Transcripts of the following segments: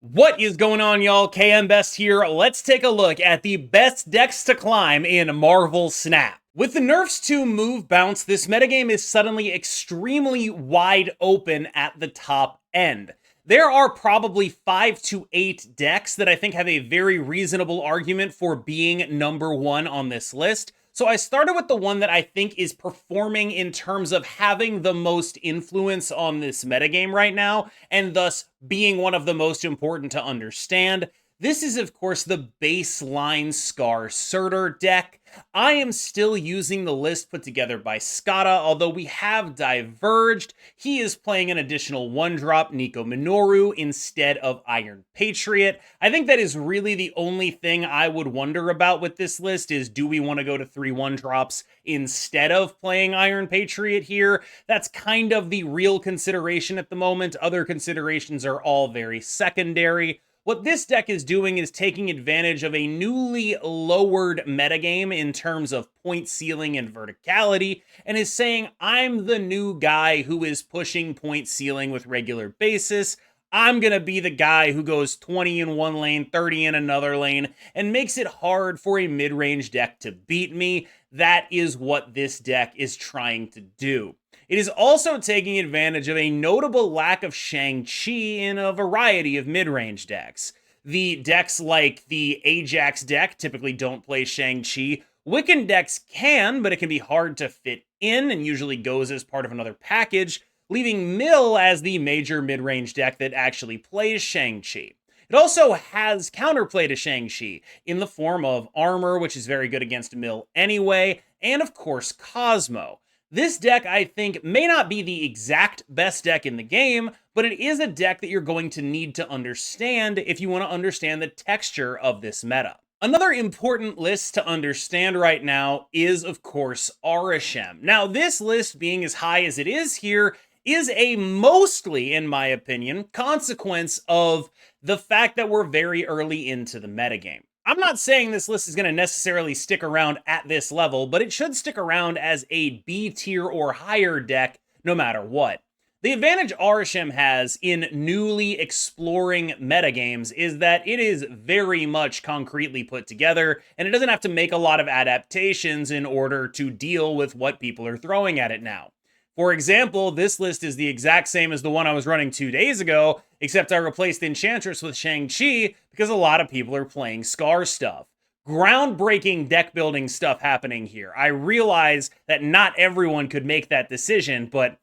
What is going on, y'all? KMB here. Let's take a look at the best decks to climb in Marvel Snap. With the nerfs to move bounce, this metagame is suddenly extremely wide open at the top end. There are probably 5 to 8 decks that I think have a very reasonable argument for being number one on this list. So I started with the one that I think is performing in terms of having the most influence on this metagame right now, and thus being one of the most important to understand. This is, of course, the baseline Skaar Surtur deck. I am still using the list put together by Skaar, although we have diverged. He is playing an additional 1-drop Nico Minoru instead of Iron Patriot. I think that is really the only thing I would wonder about with this list is, do we want to go to 3 1-drops instead of playing Iron Patriot here? That's kind of the real consideration at the moment. Other considerations are all very secondary. What this deck is doing is taking advantage of a newly lowered metagame in terms of point ceiling and verticality, and is saying, I'm the new guy who is pushing point ceiling with regular basis. I'm going to be the guy who goes 20 in one lane, 30 in another lane, and makes it hard for a mid-range deck to beat me. That is what this deck is trying to do. It is also taking advantage of a notable lack of Shang-Chi in a variety of mid-range decks. The decks like the Ajax deck typically don't play Shang-Chi. Wiccan decks can, but it can be hard to fit in and usually goes as part of another package, leaving Mill as the major mid-range deck that actually plays Shang-Chi. It also has counterplay to Shang-Chi in the form of Armor, which is very good against Mill anyway, and of course Cosmo. This deck, I think, may not be the exact best deck in the game, but it is a deck that you're going to need to understand if you want to understand the texture of this meta. Another important list to understand right now is, of course, Arishem. Now, this list being as high as it is here is a mostly, in my opinion, consequence of the fact that we're very early into the metagame. I'm not saying this list is going to necessarily stick around at this level, but it should stick around as a B tier or higher deck no matter what. The advantage Arishem has in newly exploring metagames is that it is very much concretely put together, and it doesn't have to make a lot of adaptations in order to deal with what people are throwing at it now. For example, this list is the exact same as the one I was running 2 days ago, except I replaced Enchantress with Shang-Chi because a lot of people are playing Skaar stuff. Groundbreaking deck building stuff happening here. I realize that not everyone could make that decision, but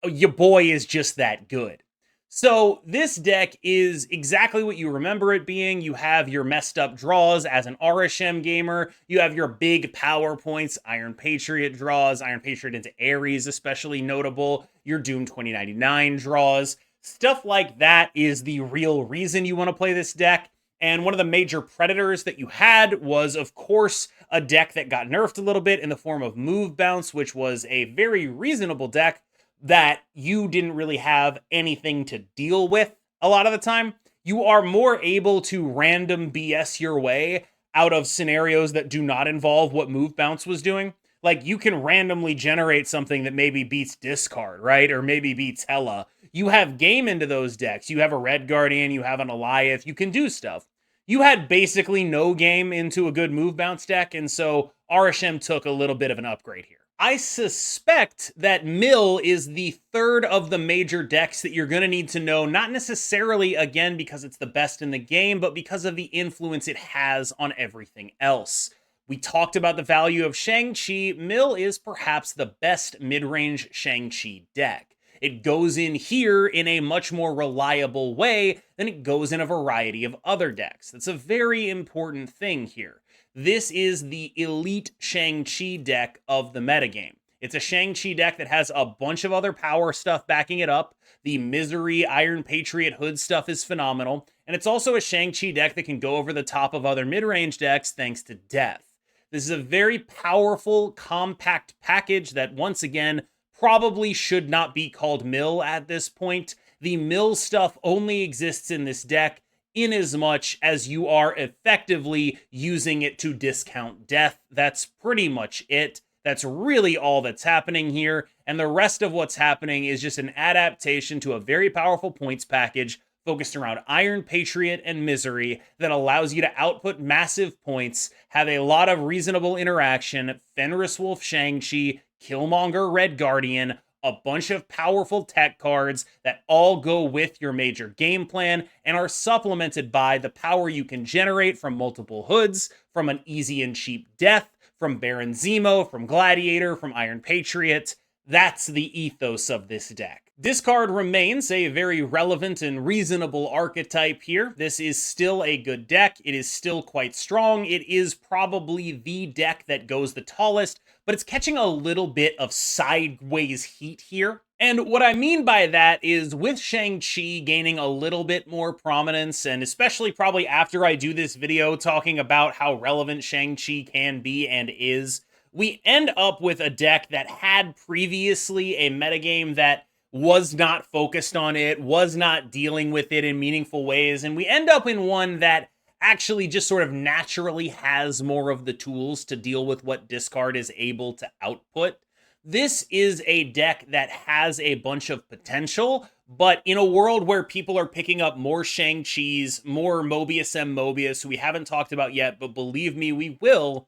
your boy is just that good. So this deck is exactly what you remember it being. You have your messed up draws as an Arishem gamer. You have your big power points, Iron Patriot draws, Iron Patriot into Ares especially notable, your Doom 2099 draws. Stuff like that is the real reason you want to play this deck. And one of the major predators that you had was, of course, a deck that got nerfed a little bit in the form of Move Bounce, which was a very reasonable deck that you didn't really have anything to deal with a lot of the time. You are more able to random BS your way out of scenarios that do not involve what Move Bounce was doing. Like, you can randomly generate something that maybe beats Discard, right? Or maybe beats Hela. You have game into those decks. You have a Red Guardian, you have an Eliath, you can do stuff. You had basically no game into a good Move Bounce deck, and so Arishem took a little bit of an upgrade here. I suspect that Mill is the third of the major decks that you're going to need to know, not necessarily, again, because it's the best in the game, but because of the influence it has on everything else. We talked about the value of Shang-Chi. Mill is perhaps the best mid-range Shang-Chi deck. It goes in here in a much more reliable way than it goes in a variety of other decks. That's a very important thing here. This is the elite Shang-Chi deck of the metagame. It's a Shang-Chi deck that has a bunch of other power stuff backing it up. The Misery, Iron Patriot Hood stuff is phenomenal. And it's also a Shang-Chi deck that can go over the top of other mid-range decks thanks to Death. This is a very powerful, compact package that, once again, probably should not be called Mill at this point. The Mill stuff only exists in this deck inasmuch as you are effectively using it to discount Death. That's pretty much it. That's really all that's happening here, and the rest of what's happening is just an adaptation to a very powerful points package focused around Iron Patriot and Misery that allows you to output massive points, have a lot of reasonable interaction, Fenris Wolf Shang-Chi, Killmonger Red Guardian, a bunch of powerful tech cards that all go with your major game plan and are supplemented by the power you can generate from multiple hoods, from an easy and cheap death, from Baron Zemo, from Gladiator, from Iron Patriot. That's the ethos of this deck. Discard remains a very relevant and reasonable archetype here. This is still a good deck. It is still quite strong. It is probably the deck that goes the tallest, but it's catching a little bit of sideways heat here. And what I mean by that is with Shang-Chi gaining a little bit more prominence, and especially probably after I do this video talking about how relevant Shang-Chi can be and is, we end up with a deck that had previously a metagame that was not focused on it, was not dealing with it in meaningful ways, and we end up in one that actually just sort of naturally has more of the tools to deal with what discard is able to output. This is a deck that has a bunch of potential, but in a world where people are picking up more Shang-Chi's, more Mobius and Mobius, who we haven't talked about yet, but believe me, we will,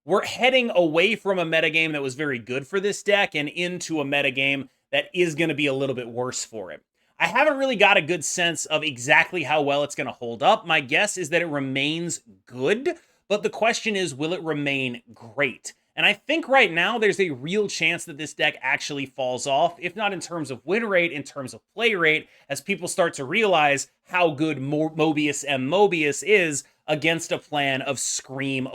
we're heading away from a metagame that was very good for this deck and into a metagame that is going to be a little bit worse for it. I haven't really got a good sense of exactly how well it's going to hold up. My guess is that it remains good, but the question is, will it remain great? And I think right now there's a real chance that this deck actually falls off, if not in terms of win rate, in terms of play rate, as people start to realize how good Mobius and Mobius is against a plan of Scorn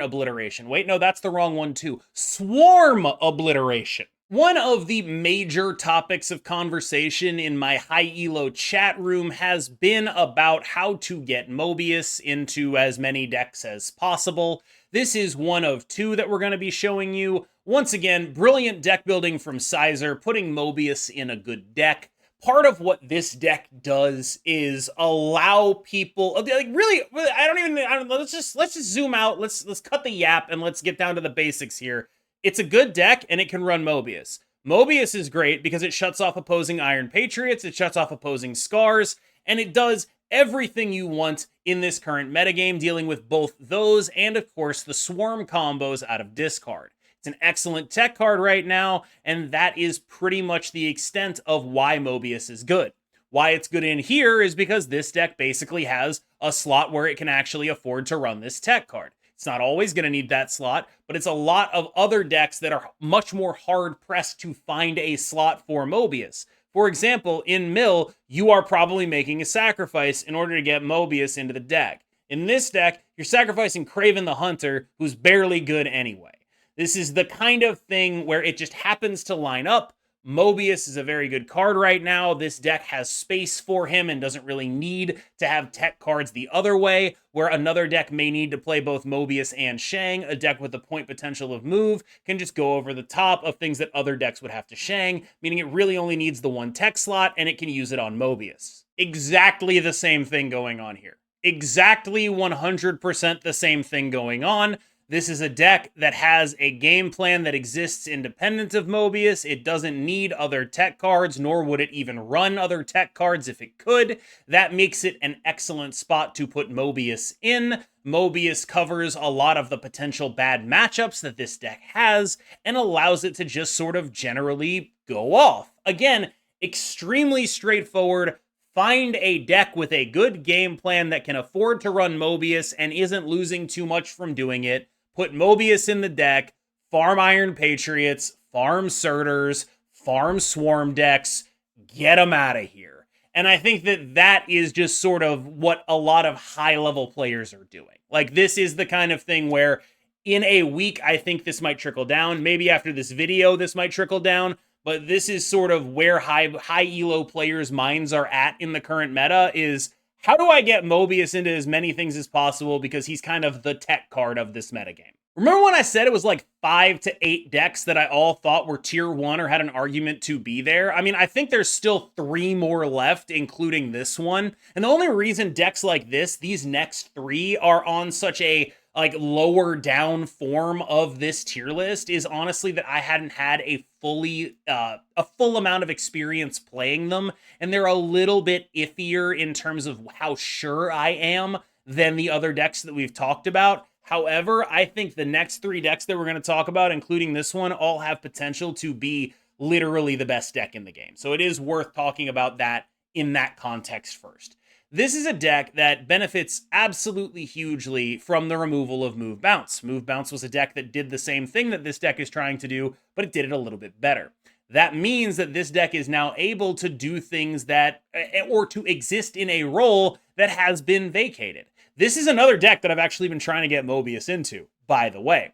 obliteration. Wait, no, that's the wrong one too. Swarm obliteration. One of the major topics of conversation in my high elo chat room has been about how to get Mobius into as many decks as possible. This is one of two that we're going to be showing you. Once again, brilliant deck building from Sizer, putting Mobius in a good deck. Part of what this deck does is allow people, like really, let's just zoom out. Let's cut the yap and let's get down to the basics here. It's a good deck and it can run Mobius. Mobius is great because it shuts off opposing Iron Patriots, it shuts off opposing Scars, and it does everything you want in this current metagame, dealing with both those and, of course, the swarm combos out of discard. It's an excellent tech card right now, and that is pretty much the extent of why Mobius is good. Why it's good in here is because this deck basically has a slot where it can actually afford to run this tech card. It's not always going to need that slot, but it's a lot of other decks that are much more hard-pressed to find a slot for Mobius. For example, in Mill, you are probably making a sacrifice in order to get Mobius into the deck. In this deck, you're sacrificing Kraven the Hunter, who's barely good anyway. This is the kind of thing where it just happens to line up. Mobius is a very good card right now. This deck has space for him and doesn't really need to have tech cards the other way, where another deck may need to play both Mobius and Shang. A deck with the point potential of move can just go over the top of things that other decks would have to Shang, meaning it really only needs the one tech slot and it can use it on Mobius. Exactly the same thing going on here. Exactly 100% the same thing going on. This is a deck that has a game plan that exists independent of Mobius. It doesn't need other tech cards, nor would it even run other tech cards if it could. That makes it an excellent spot to put Mobius in. Mobius covers a lot of the potential bad matchups that this deck has and allows it to just sort of generally go off. Again, extremely straightforward. Find a deck with a good game plan that can afford to run Mobius and isn't losing too much from doing it. Put Mobius in the deck, farm Iron Patriots, farm Surturs, farm Swarm decks, get them out of here. And I think that that is just sort of what a lot of high-level players are doing. Like, this is the kind of thing where in a week, I think this might trickle down. Maybe after this video, this might trickle down. But this is sort of where high elo players' minds are at in the current meta is, how do I get Mobius into as many things as possible because he's kind of the tech card of this metagame? Remember when I said it was like 5 to 8 decks that I all thought were tier 1 or had an argument to be there? I mean, I think there's still 3 more left, including this one. And the only reason decks like this, these next 3, are on such a like lower down form of this tier list is honestly that I hadn't had a full amount of experience playing them, and they're a little bit iffier in terms of how sure I am than the other decks that we've talked about. However, I think the next 3 decks that we're going to talk about, including this one, all have potential to be literally the best deck in the game. So it is worth talking about that in that context first. This is a deck that benefits absolutely hugely from the removal of Move Bounce. Move Bounce was a deck that did the same thing that this deck is trying to do, but it did it a little bit better. That means that this deck is now able to do things that, or to exist in a role that has been vacated. This is another deck that I've actually been trying to get Mobius into, by the way.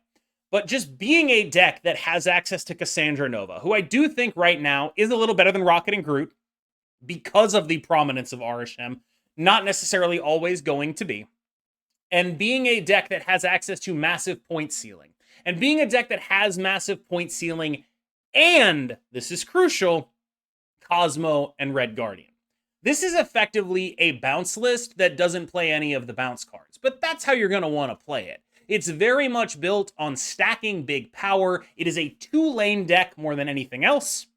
But just being a deck that has access to Cassandra Nova, who I do think right now is a little better than Rocket and Groot because of the prominence of Arishem, not necessarily always going to be. And being a deck that has access to massive point ceiling. And being a deck that has massive point ceiling and, this is crucial, Cosmo and Red Guardian. This is effectively a bounce list that doesn't play any of the bounce cards, but that's how you're going to want to play it. It's very much built on stacking big power. It is a 2-lane deck more than anything else,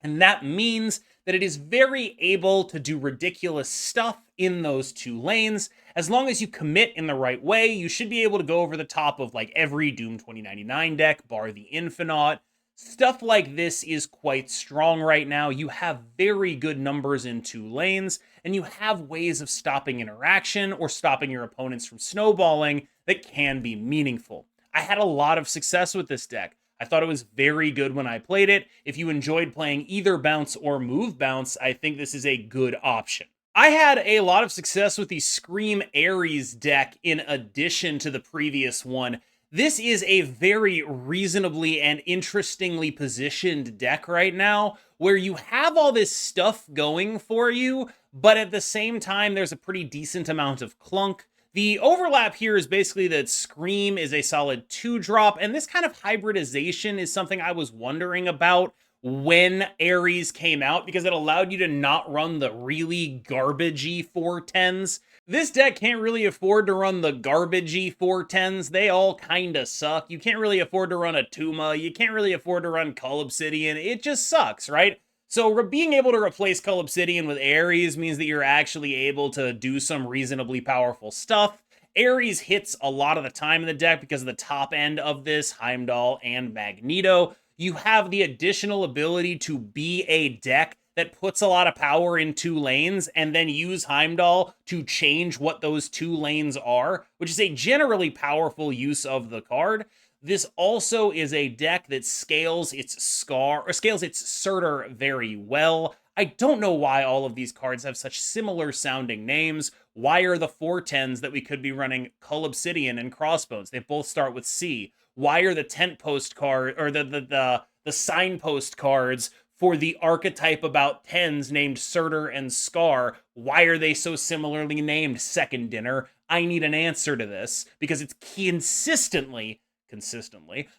and that means that it is very able to do ridiculous stuff in those 2 lanes. As long as you commit in the right way, you should be able to go over the top of like every Doom 2099 deck, bar the Infinite. Stuff like this is quite strong right now. You have very good numbers in 2 lanes, and you have ways of stopping interaction or stopping your opponents from snowballing that can be meaningful. I had a lot of success with this deck. I thought it was very good when I played it. If you enjoyed playing either bounce or move bounce, I think this is a good option. I had a lot of success with the Scream Ares deck in addition to the previous one. This is a very reasonably and interestingly positioned deck right now, where you have all this stuff going for you, but at the same time, there's a pretty decent amount of clunk. The overlap here is basically that Scream is a solid 2-drop, and this kind of hybridization is something I was wondering about when Ares came out, because it allowed you to not run the really garbagey 410s. This deck can't really afford to run the garbagey 410s. They all kinda suck. You can't really afford to run a Tuma. You can't really afford to run Cull Obsidian. It just sucks, right? So being able to replace Cull Obsidian with Ares means that you're actually able to do some reasonably powerful stuff. Ares hits a lot of the time in the deck because of the top end of this, Heimdall and Magneto. You have the additional ability to be a deck that puts a lot of power in 2 lanes and then use Heimdall to change what those 2 lanes are, which is a generally powerful use of the card. This also is a deck that scales its Skaar, or scales its Surtur very well. I don't know why all of these cards have such similar sounding names. Why are the 410s that we could be running Cull Obsidian and Crossbones? They both start with C. Why are the tent post card, or the signpost cards for the archetype about 10s named Surtur and Skaar? Why are they so similarly named Second Dinner? I need an answer to this, because it's consistently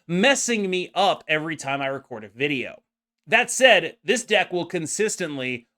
messing me up every time I record a video. That said, this deck will consistently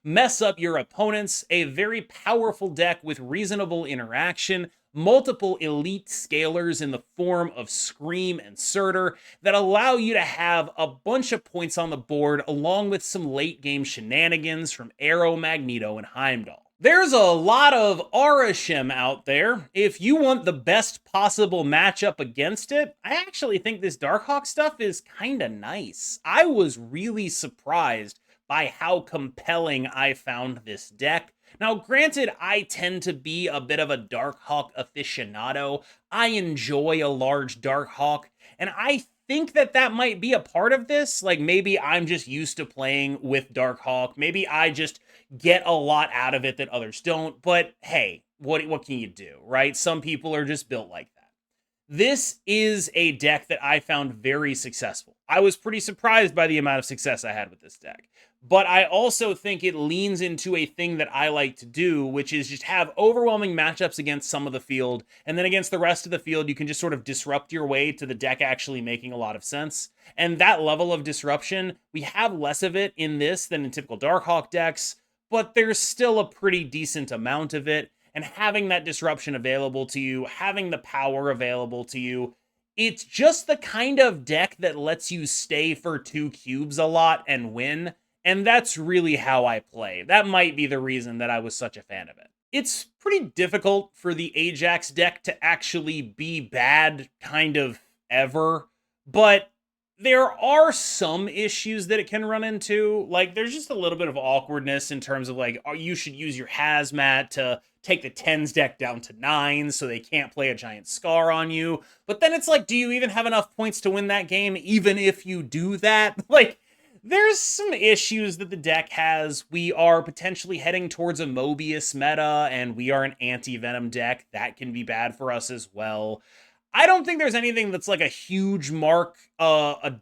mess up your opponents. A very powerful deck with reasonable interaction, multiple elite scalers in the form of Scream and Surtur that allow you to have a bunch of points on the board, along with some late game shenanigans from Arrow, Magneto, and Heimdall. There's a lot of Arishem out there. If you want the best possible matchup against it, I actually think this Darkhawk stuff is kinda nice. I was really surprised by how compelling I found this deck. Now, granted, I tend to be a bit of a Darkhawk aficionado. I enjoy a large Darkhawk, and I think that might be a part of this. Like, maybe I'm just used to playing with Darkhawk. Maybe I just get a lot out of it that others don't. But hey, what can you do, right? Some people are just built like that. This is a deck that I found very successful. I was pretty surprised by the amount of success I had with this deck. But I also think it leans into a thing that I like to do, which is just have overwhelming matchups against some of the field, and then against the rest of the field, you can just sort of disrupt your way to the deck actually making a lot of sense. And that level of disruption, we have less of it in this than in typical Darkhawk decks, but there's still a pretty decent amount of it. and having that disruption available to you, having the power available to you. It's just the kind of deck that lets you stay for 2 cubes a lot and win, and that's really how I play. That might be the reason that I was such a fan of it. It's pretty difficult for the Ajax deck to actually be bad kind of ever, but there are some issues that it can run into. Like, there's just a little bit of awkwardness in terms of, like, you should use your Hazmat to take the 10s deck down to 9s so they can't play a giant Skaar on you. But then it's like, do you even have enough points to win that game, even if you do that? Like, there's some issues that the deck has. We are potentially heading towards a Mobius meta, and we are an anti-Venom deck. That can be bad for us as well. I don't think there's anything that's like a huge mark, a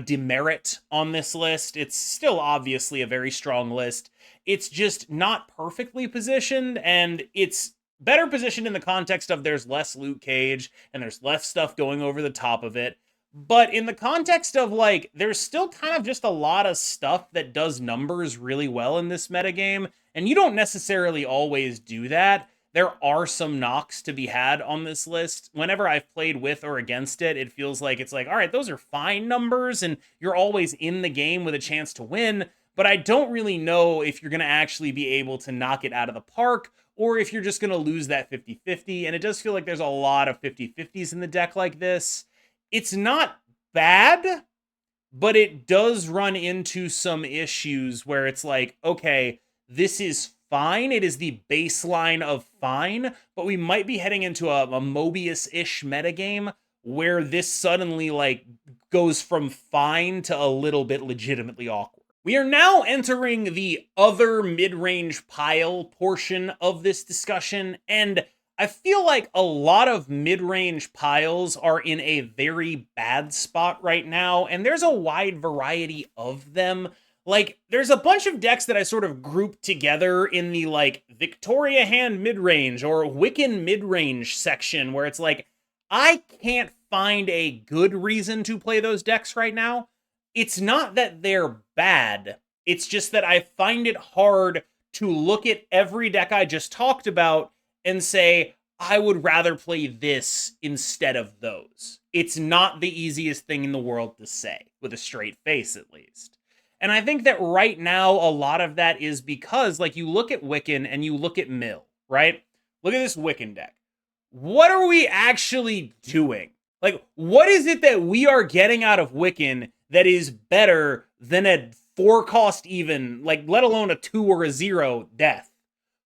demerit on this list. It's still obviously a very strong list. It's just not perfectly positioned, and it's better positioned in the context of there's less loot cage, and there's less stuff going over the top of it. But in the context of, like, there's still kind of just a lot of stuff that does numbers really well in this metagame, and you don't necessarily always do that. There are some knocks to be had on this list. Whenever I've played with or against it, it feels like it's like, all right, those are fine numbers, and you're always in the game with a chance to win, but I don't really know if you're going to actually be able to knock it out of the park, or if you're just going to lose that 50-50, and it does feel like there's a lot of 50-50s in the deck like this. It's not bad, but it does run into some issues where it's like, okay, this is fine. It is the baseline of fine, but we might be heading into a Mobius-ish metagame where this suddenly, like, goes from fine to a little bit legitimately awkward. We are now entering the other mid-range pile portion of this discussion, and I feel like a lot of mid-range piles are in a very bad spot right now, and there's a wide variety of them. Like, there's a bunch of decks that I sort of grouped together in the, like, Victoria Hand mid-range or Wiccan mid-range section, where it's like, I can't find a good reason to play those decks right now. It's not that they're bad, it's just that I find it hard to look at every deck I just talked about and say, I would rather play this instead of those. It's not the easiest thing in the world to say, with a straight face at least. And I think that right now, a lot of that is because, like, you look at Wiccan and you look at Mill, right? Look at this Wiccan deck. What are we actually doing? Like, what is it that we are getting out of Wiccan that is better than a 4-cost even, like, let alone a 2 or a 0 death?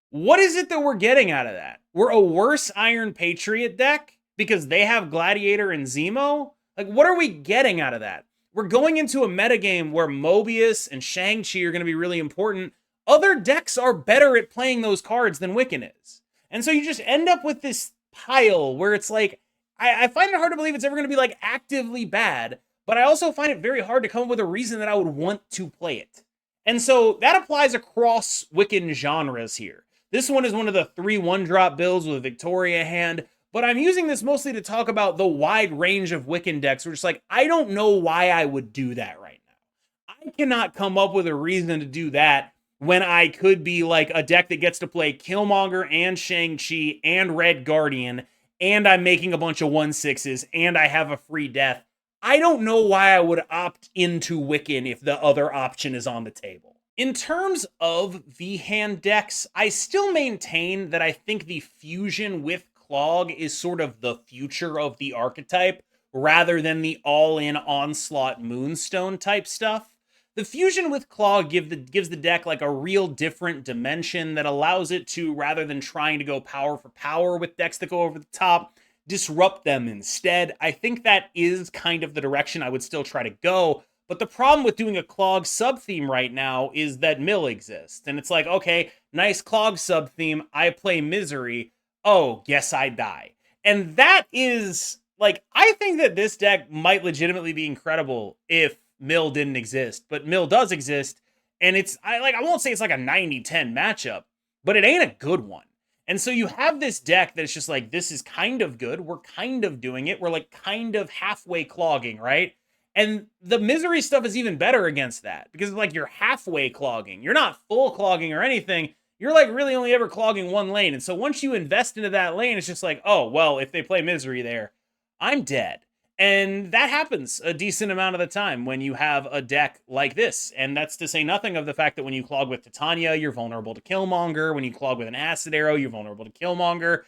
What is it that we're getting out of that? We're a worse Iron Patriot deck because they have Gladiator and Zemo? Like, what are we getting out of that? We're going into a metagame where Mobius and Shang-Chi are going to be really important. Other decks are better at playing those cards than Wiccan is. And so you just end up with this pile where it's like, I find it hard to believe it's ever going to be, like, actively bad, but I also find it very hard to come up with a reason that I would want to play it. And so that applies across Wiccan genres here. This one is one of the 3 1-drop builds with Victoria Hand, but I'm using this mostly to talk about the wide range of Wiccan decks where it's like, I don't know why I would do that right now. I cannot come up with a reason to do that when I could be like a deck that gets to play Killmonger and Shang-Chi and Red Guardian, and I'm making a bunch of 1/6s, and I have a free death. I don't know why I would opt into Wiccan if the other option is on the table. In terms of V-hand decks, I still maintain that I think the fusion with Clog is sort of the future of the archetype, rather than the all-in Onslaught Moonstone type stuff. The fusion with Clog gives the deck like a real different dimension that allows it to, rather than trying to go power for power with decks that go over the top, disrupt them instead. I think that is kind of the direction I would still try to go. But the problem with doing a Clog sub-theme right now is that Mill exists. And it's like, okay, nice Clog sub-theme, I play Misery. Oh, guess I die. And that is, like, I think that this deck might legitimately be incredible if Mill didn't exist. But Mill does exist, and I won't say it's like a 90-10 matchup, but it ain't a good one. And so you have this deck that's just like, this is kind of good, we're kind of doing it, we're like kind of halfway clogging, right? And the Misery stuff is even better against that, because like you're halfway clogging. You're not full clogging or anything, you're like really only ever clogging one lane. And so once you invest into that lane, it's just like, oh, well, if they play Misery there, I'm dead. And that happens a decent amount of the time when you have a deck like this. And that's to say nothing of the fact that when you clog with Titania, you're vulnerable to Killmonger. When you clog with an Acid Arrow, you're vulnerable to Killmonger.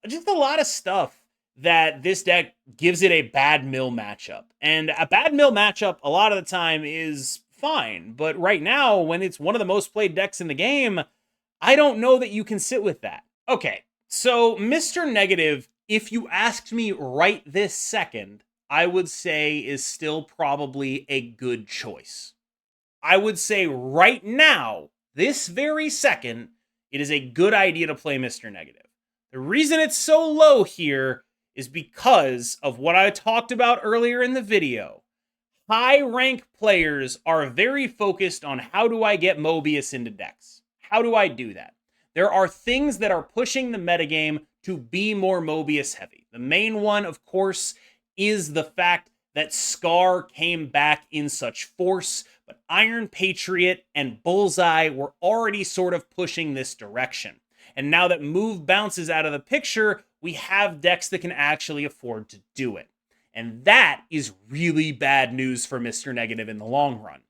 Just a lot of stuff that this deck gives it a bad mill matchup. And a bad mill matchup a lot of the time is fine. But right now, when it's one of the most played decks in the game, I don't know that you can sit with that. Okay, so Mr. Negative, if you asked me right this second, I would say is still probably a good choice. I would say right now, this very second, it is a good idea to play Mr. Negative. The reason it's so low here is because of what I talked about earlier in the video. High rank players are very focused on how do I get Mobius into decks? How do I do that? There are things that are pushing the metagame to be more Mobius heavy. The main one, of course, is the fact that Skaar came back in such force, but Iron Patriot and Bullseye were already sort of pushing this direction. And now that Move bounces out of the picture, we have decks that can actually afford to do it. And that is really bad news for Mr. Negative in the long run.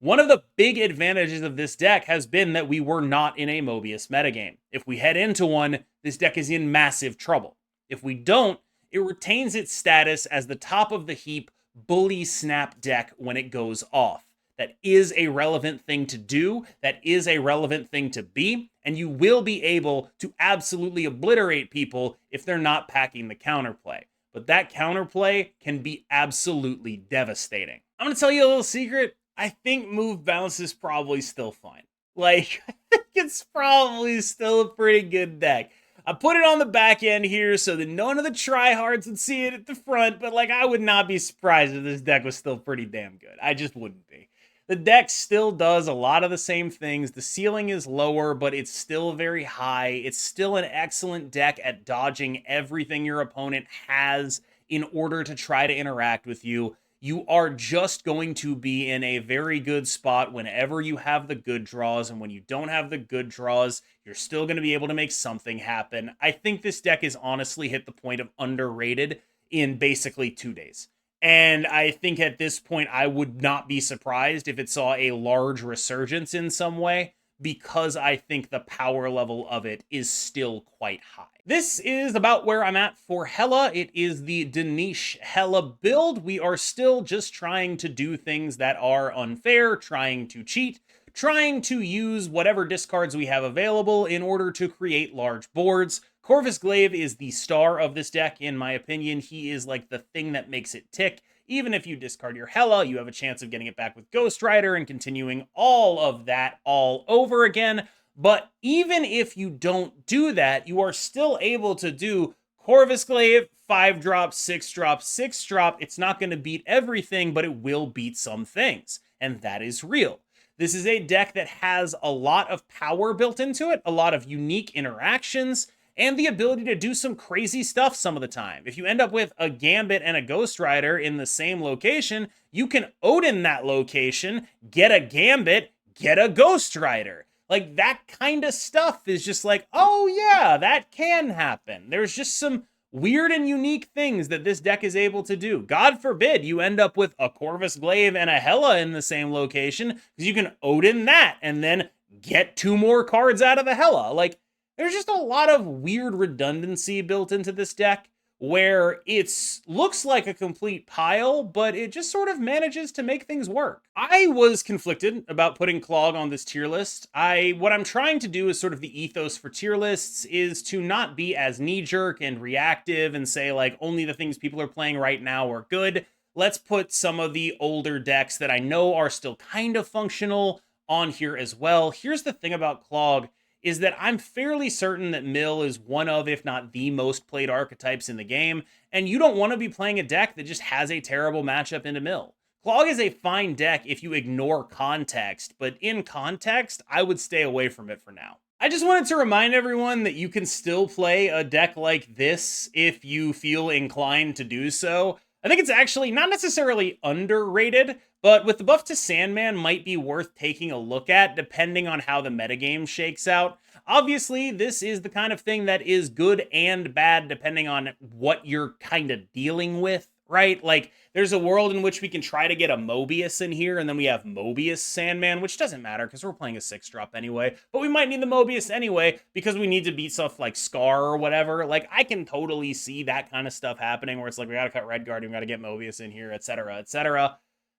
One of the big advantages of this deck has been that we were not in a Mobius metagame. If we head into one, this deck is in massive trouble. If we don't, it retains its status as the top of the heap bully snap deck when it goes off. That is a relevant thing to do, that is a relevant thing to be, and you will be able to absolutely obliterate people if they're not packing the counterplay. But that counterplay can be absolutely devastating. I'm going to tell you a little secret. I think Move Bounce is probably still fine. Like, I think it's probably still a pretty good deck. I put it on the back end here so that none of the tryhards would see it at the front, but like I would not be surprised if this deck was still pretty damn good. I just wouldn't be. The deck still does a lot of the same things. The ceiling is lower, but it's still very high. It's still an excellent deck at dodging everything your opponent has in order to try to interact with you. You are just going to be in a very good spot whenever you have the good draws, and when you don't have the good draws, you're still going to be able to make something happen. I think this deck is honestly hit the point of underrated in basically 2 days. And I think at this point, I would not be surprised if it saw a large resurgence in some way, because I think the power level of it is still quite high. This is about where I'm at for Hela. It is the Danish Hela build. We are still just trying to do things that are unfair, trying to cheat, trying to use whatever discards we have available in order to create large boards. Corvus Glaive is the star of this deck, in my opinion. He is like the thing that makes it tick. Even if you discard your Hela, you have a chance of getting it back with Ghost Rider and continuing all of that all over again. But even if you don't do that, you are still able to do Corvus Glaive, 5-drop, 6-drop, 6-drop. It's not going to beat everything, but it will beat some things. And that is real. This is a deck that has a lot of power built into it, a lot of unique interactions, and the ability to do some crazy stuff some of the time. If you end up with a Gambit and a Ghost Rider in the same location, you can Odin that location, get a Gambit, get a Ghost Rider. Like, that kind of stuff is just like, oh yeah, that can happen. There's just some weird and unique things that this deck is able to do. God forbid you end up with a Corvus Glaive and a Hela in the same location, because you can Odin that and then get 2 more cards out of the Hela. Like, there's just a lot of weird redundancy built into this deck where it looks like a complete pile, but it just sort of manages to make things work. I was conflicted about putting Clog on this tier list. What I'm trying to do is sort of the ethos for tier lists is to not be as knee-jerk and reactive and say, like, only the things people are playing right now are good. Let's put some of the older decks that I know are still kind of functional on here as well. Here's the thing about Clog, is that I'm fairly certain that Mill is one of, if not the most played archetypes in the game, and you don't want to be playing a deck that just has a terrible matchup into Mill. Clog is a fine deck if you ignore context, but in context, I would stay away from it for now. I just wanted to remind everyone that you can still play a deck like this if you feel inclined to do so. I think it's actually not necessarily underrated, but with the buff to Sandman might be worth taking a look at depending on how the metagame shakes out. Obviously, this is the kind of thing that is good and bad depending on what you're kind of dealing with, right? Like, there's a world in which we can try to get a Mobius in here, and then we have Mobius Sandman, which doesn't matter because we're playing a 6-drop anyway, but we might need the Mobius anyway because we need to beat stuff like Skaar or whatever. Like, I can totally see that kind of stuff happening where it's like, we gotta cut Redguard, we gotta get Mobius in here, etc., etc.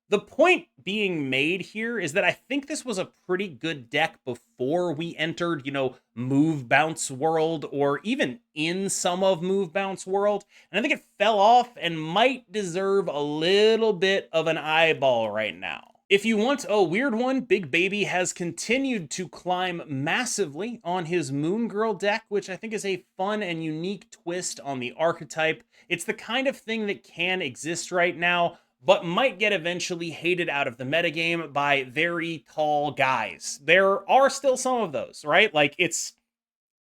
The point being made here is that I think this was a pretty good deck before we entered, Move Bounce World, or even in some of Move Bounce World. And I think it fell off and might deserve a little bit of an eyeball right now. If you want a weird one, Big Baby has continued to climb massively on his Moon Girl deck, which I think is a fun and unique twist on the archetype. It's the kind of thing that can exist right now, but might get eventually hated out of the metagame by very tall guys. There are still some of those, right? Like, it's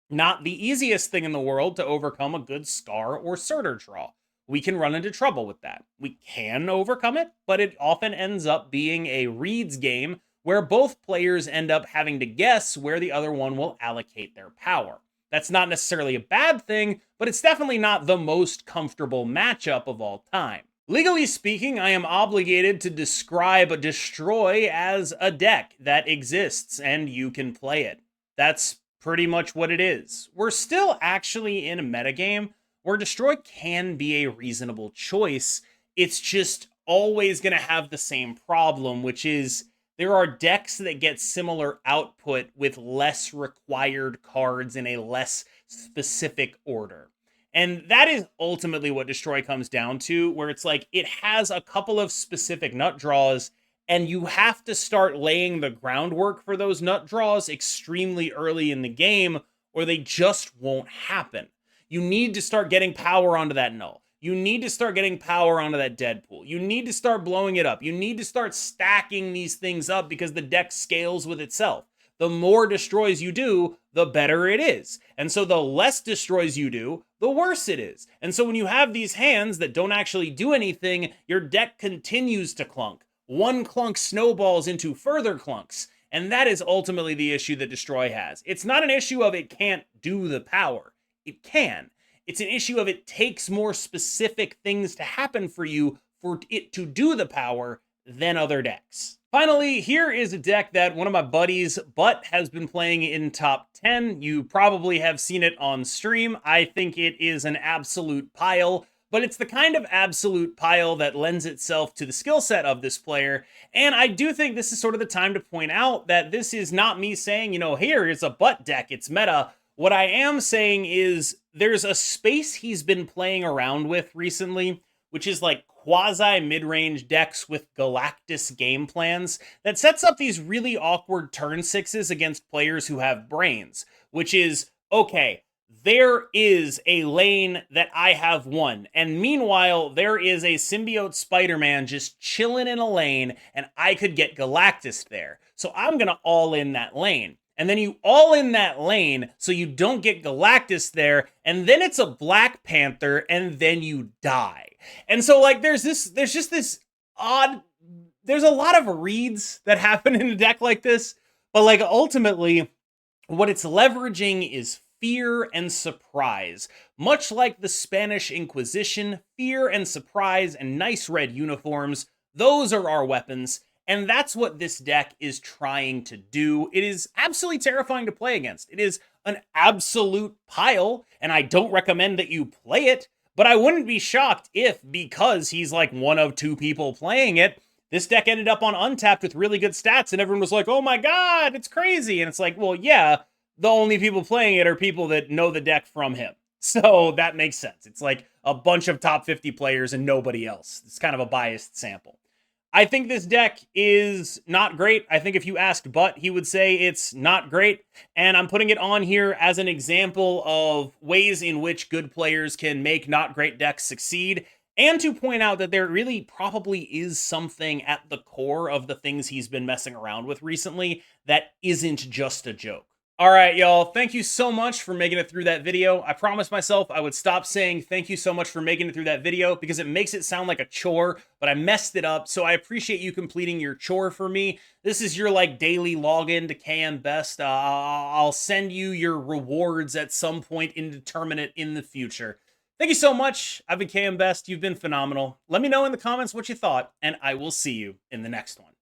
not the easiest thing in the world to overcome a good Skaar or Surtur draw. We can run into trouble with that. We can overcome it, but it often ends up being a reads game where both players end up having to guess where the other one will allocate their power. That's not necessarily a bad thing, but it's definitely not the most comfortable matchup of all time. Legally speaking, I am obligated to describe Destroy as a deck that exists and you can play it. That's pretty much what it is. We're still actually in a metagame where Destroy can be a reasonable choice. It's just always going to have the same problem, which is there are decks that get similar output with less required cards in a less specific order. And that is ultimately what Destroy comes down to, where it's like it has a couple of specific nut draws, and you have to start laying the groundwork for those nut draws extremely early in the game, or they just won't happen. You need to start getting power onto that null. You need to start getting power onto that Deadpool. You need to start blowing it up. You need to start stacking these things up because the deck scales with itself. The more destroys you do, the better it is. And so the less destroys you do, the worse it is. And so when you have these hands that don't actually do anything, your deck continues to clunk. One clunk snowballs into further clunks. And that is ultimately the issue that Destroy has. It's not an issue of it can't do the power. It can. It's an issue of it takes more specific things to happen for you for it to do the power than other decks. Finally, here is a deck that one of my buddies, Butt, has been playing in top 10. You probably have seen it on stream. I think it is an absolute pile, but it's the kind of absolute pile that lends itself to the skill set of this player. And I do think this is sort of the time to point out that this is not me saying, here is a Butt deck, it's meta. What I am saying is there's a space he's been playing around with recently, which is like quasi mid-range decks with Galactus game plans that sets up these really awkward turn 6s against players who have brains, which is, okay, there is a lane that I have won, and meanwhile, there is a symbiote Spider-Man just chilling in a lane, and I could get Galactus there. So I'm gonna all in that lane. And then you all in that lane so you don't get Galactus there, and then it's a Black Panther, and then you die. And so, like, there's just this odd, there's a lot of reads that happen in a deck like this, but, like, ultimately, what it's leveraging is fear and surprise. Much like the Spanish Inquisition, fear and surprise and nice red uniforms, those are our weapons. And that's what this deck is trying to do. It is absolutely terrifying to play against. It is an absolute pile, and I don't recommend that you play it, but I wouldn't be shocked if, because he's like one of two people playing it, this deck ended up on Untapped with really good stats, and everyone was like, oh my god, it's crazy. And it's like, well, yeah, the only people playing it are people that know the deck from him. So that makes sense. It's like a bunch of top 50 players and nobody else. It's kind of a biased sample. I think this deck is not great. I think if you asked Butt, he would say it's not great. And I'm putting it on here as an example of ways in which good players can make not great decks succeed. And to point out that there really probably is something at the core of the things he's been messing around with recently that isn't just a joke. All right, y'all. Thank you so much for making it through that video. I promised myself I would stop saying thank you so much for making it through that video because it makes it sound like a chore, but I messed it up. So I appreciate you completing your chore for me. This is your like daily login to KM Best. I'll send you your rewards at some point indeterminate in the future. Thank you so much. I've been KM Best. You've been phenomenal. Let me know in the comments what you thought, and I will see you in the next one.